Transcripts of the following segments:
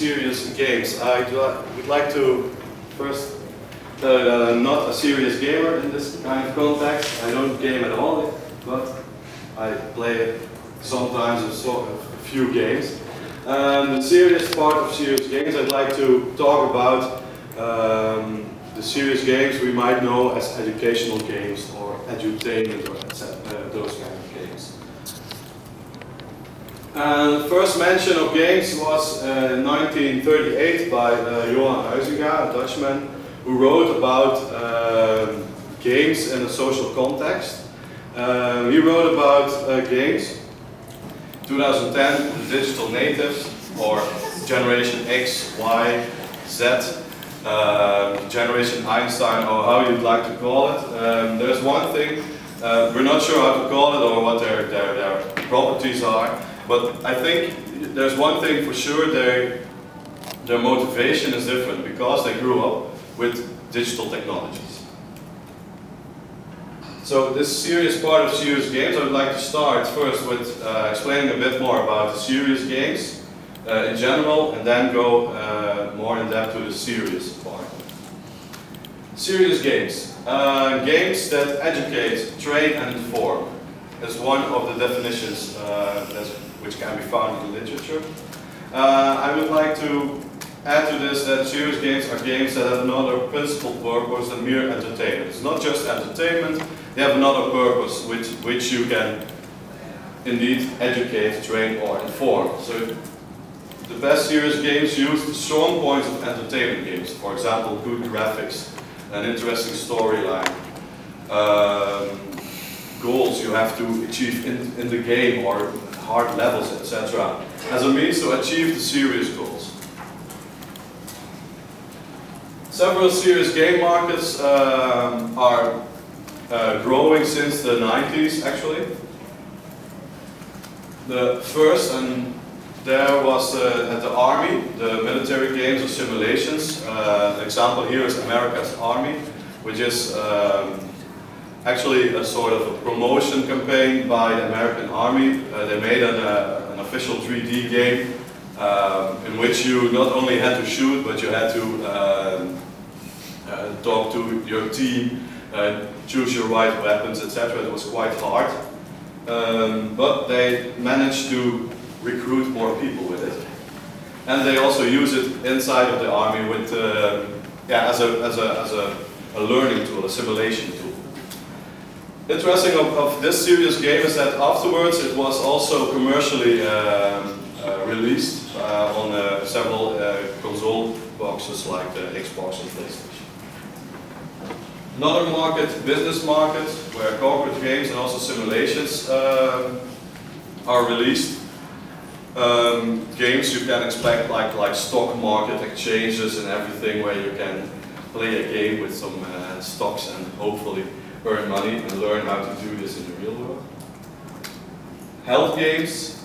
serious games. I would like to first tell you that I'm not a serious gamer in this kind of context. I don't game at all, but I play sometimes a few games. The serious part of serious games, I'd like to talk about the serious games we might know as educational games or edutainment or those kind of games. The first mention of games was in 1938 by Johan Huizinga, a Dutchman, who wrote about games in a social context. He wrote about games. 2010, the digital natives, or Generation X, Y, Z, Generation Einstein, or how you'd like to call it. There's one thing, we're not sure how to call it or what their properties are, but I think there's one thing for sure, their motivation is different because they grew up with digital technologies. So this serious part of serious games, I would like to start first with explaining a bit more about the serious games in general, and then go more in depth to the serious part. Serious games. Games that educate, train and inform is one of the definitions which can be found in the literature. I would like to add to this that serious games are games that have another principal purpose than mere entertainment. It's not just entertainment, they have another purpose which you can indeed educate, train or inform. So the best serious games use the strong points of entertainment games. For example, good graphics, an interesting storyline, goals you have to achieve in the game or hard levels, etc. as a means to achieve the serious goals. Several serious game markets are growing since the 90s actually. The first, and there was at the Army, the military games or simulations. An example here is America's Army, which is actually a sort of a promotion campaign by the American Army. They made an official 3D game in which you not only had to shoot, but you had to talk to your team, choose your right weapons, etc. It was quite hard, but they managed to recruit more people with it, and they also use it inside of the army with, as a learning tool, a simulation tool. Interesting of this serious game is that afterwards it was also commercially released on several console boxes like the Xbox and PlayStation. Another market, business market, where corporate games and also simulations are released. Games you can expect like stock market exchanges and everything, where you can play a game with some stocks and hopefully earn money and learn how to do this in the real world. Health games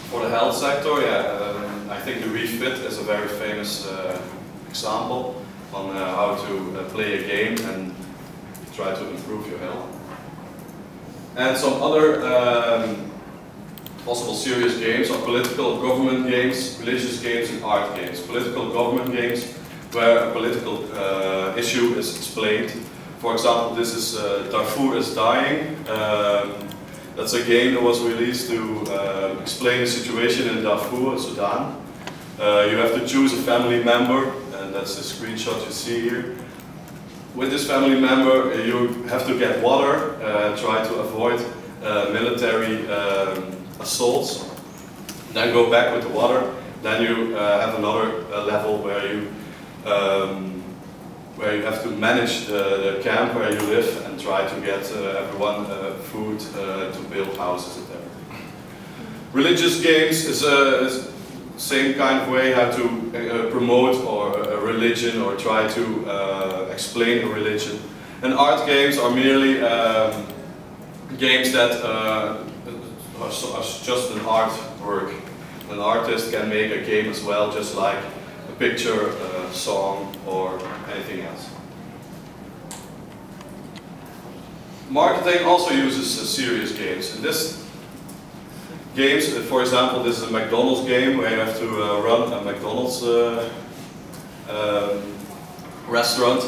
for the health sector, I think the Refit is a very famous example on how to play a game and try to improve your health. And some other possible serious games are political government games, religious games and art games. Political government games where a political issue is explained. For example, this is Darfur is Dying. That's a game that was released to explain the situation in Darfur, Sudan. You have to choose a family member, and that's the screenshot you see here. With this family member, you have to get water, try to avoid military assaults, then go back with the water. Then you have another level where you have to manage the camp where you live and try to get everyone food to build houses and everything. Religious games is same kind of way how to promote a religion or try to explain a religion. And art games are merely games that are just an artwork. An artist can make a game as well, just like a picture, a song, or anything else. Marketing also uses serious games, and games. For example, this is a McDonald's game where you have to run a McDonald's restaurant.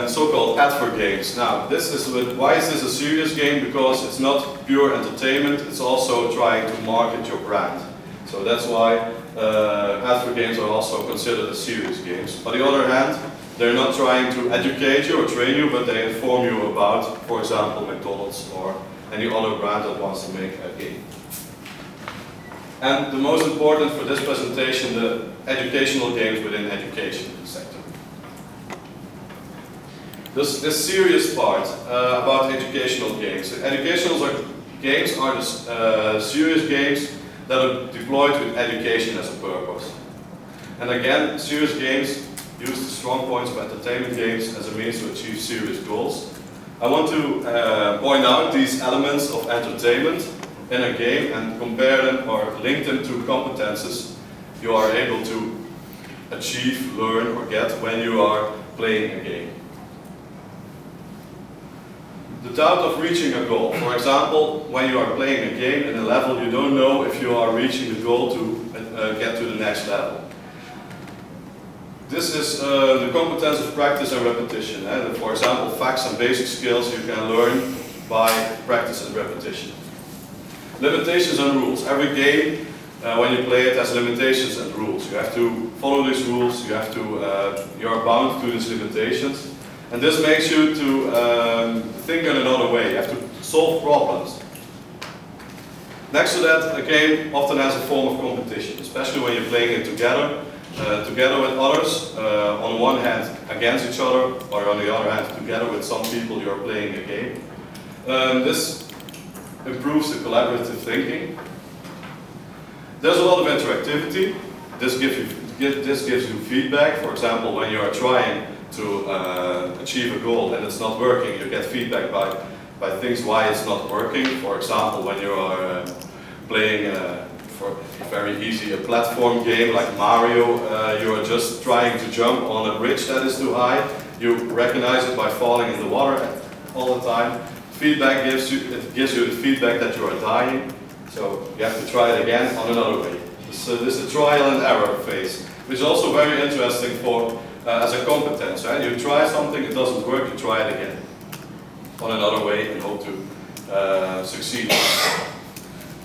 So-called advert games. Now, why is this a serious game? Because it's not pure entertainment, it's also trying to market your brand. So that's why advert games are also considered as serious games. On the other hand, they're not trying to educate you or train you, but they inform you about, for example, McDonald's or any other brand that wants to make a game. And the most important for this presentation, the educational games within education sector. This serious part about educational games. Educational games are the serious games that are deployed with education as a purpose. And again, serious games use the strong points of entertainment games as a means to achieve serious goals. I want to point out these elements of entertainment in a game and compare them or link them to competences you are able to achieve, learn or get when you are playing a game. The doubt of reaching a goal. For example, when you are playing a game in a level, you don't know if you are reaching the goal to get to the next level. This is the competence of practice and repetition. For example, facts and basic skills you can learn by practice and repetition. Limitations and rules. Every game, when you play it, has limitations and rules. You have to follow these rules. You are bound to these limitations. And this makes you to think in another way. You have to solve problems. Next to that, a game often has a form of competition, especially when you're playing it together with others, on one hand against each other, or on the other hand together with some people you are playing a game. This improves the collaborative thinking. There's a lot of interactivity. This gives you feedback. For example, when you are trying to achieve a goal and it's not working, you get feedback by things why it's not working. For example, when you are playing for very easy a platform game like Mario, you are just trying to jump on a bridge that is too high. You recognize it by falling in the water all the time. Feedback gives you the feedback that you are dying, so you have to try it again on another way. So this is a trial and error phase, which is also very interesting for as a competence, right? You try something, it doesn't work, you try it again on another way and hope to succeed.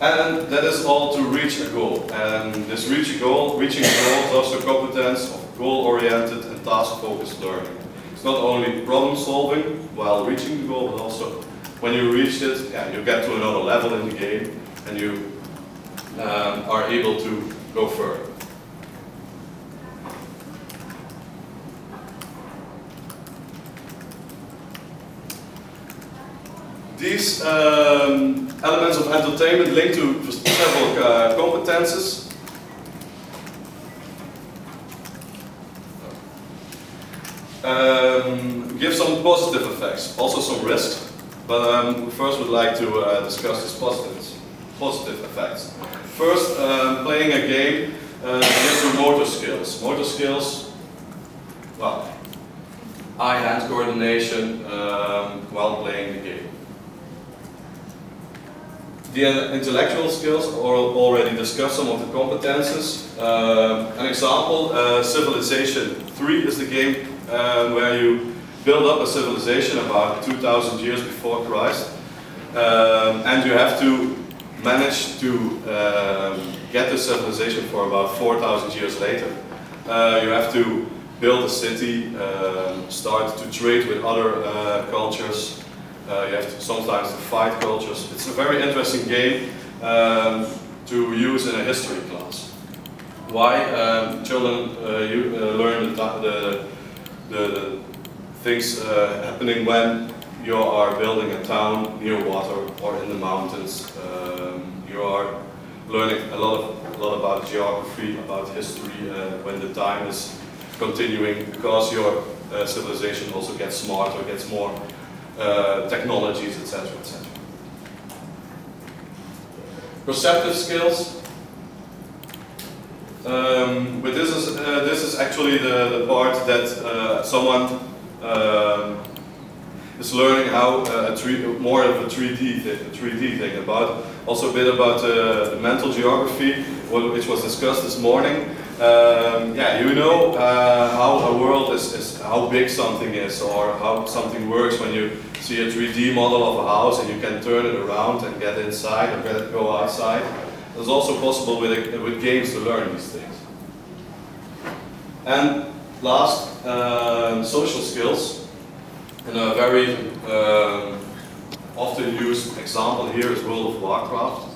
And that is all to reach a goal. And this reaching a goal is also competence of goal-oriented and task-focused learning. It's not only problem solving while reaching the goal, but also when you reach it, you get to another level in the game and you are able to go further. These elements of entertainment link to several competences. Give some positive effects, also some risks, but we first would like to discuss these positive effects. First, playing a game gives you motor skills. Motor skills, well, eye-hand coordination while playing the game. The intellectual skills are already discussed, some of the competences. An example, Civilization 3 is the game where you build up a civilization about 2000 years before Christ. And you have to manage to get the civilization for about 4,000 years later. You have to build a city, start to trade with other cultures. You have to sometimes to fight cultures. It's a very interesting game to use in a history class. Why? Children learn the things happening when you are building a town near water or in the mountains. You are learning a lot about geography, about history, when the time is continuing, because your civilization also gets smarter, gets more technologies, etc., etc. Perceptive skills. But this is actually the part that someone is learning how more of a 3D thing about Also a bit about the mental geography, which was discussed this morning. Yeah, you know how a world is, how big something is, or how something works when you see a 3D model of a house and you can turn it around and get inside or go outside. It's also possible with games to learn these things. And last, social skills. And a very often used example here is World of Warcraft.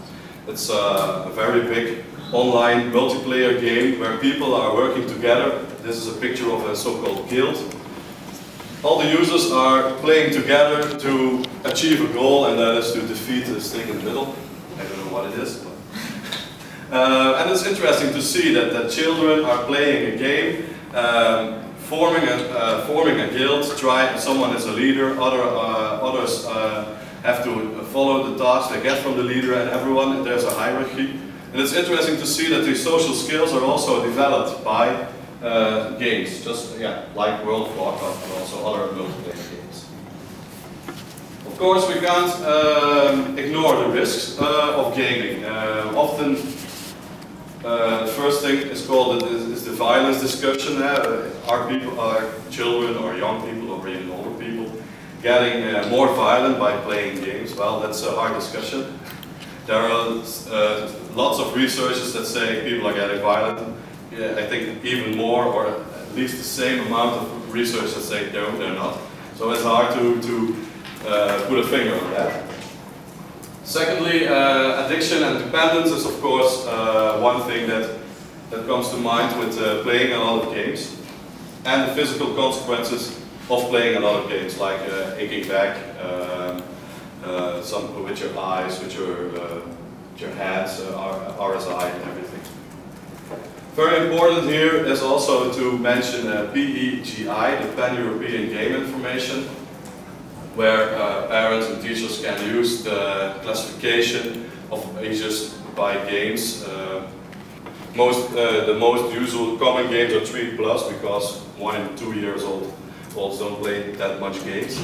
It's a very big online multiplayer game where people are working together. This is a picture of a so-called guild. All the users are playing together to achieve a goal, and that is to defeat this thing in the middle. I don't know what it is. But and it's interesting to see that children are playing a game, forming a guild. Someone is a leader, others have to follow the tasks they get from the leader, and everyone, there's a hierarchy. And it's interesting to see that these social skills are also developed by games, just like World of Warcraft, but also other multiplayer games. Of course, we can't ignore the risks of gaming. Often, the first thing is called is the violence discussion. Are children or young people or even older people getting more violent by playing games? Well, that's a hard discussion. There are lots of researchers that say people are getting violent. Yeah, I think even more, or at least the same amount of research that say no, they're not. So it's hard to put a finger on that. Secondly, addiction and dependence is of course one thing that comes to mind with playing a lot of games, and the physical consequences of playing a lot of games, like aching back, some with your eyes, with your hands, RSI and everything. Very important here is also to mention PEGI, the Pan-European Game Information, where parents and teachers can use the classification of ages by games. The most usual common games are 3+, because 1 and 2 years old don't play that much games.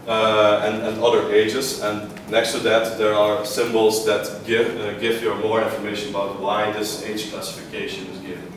And other ages, and next to that there are symbols that give you more information about why this age classification is given.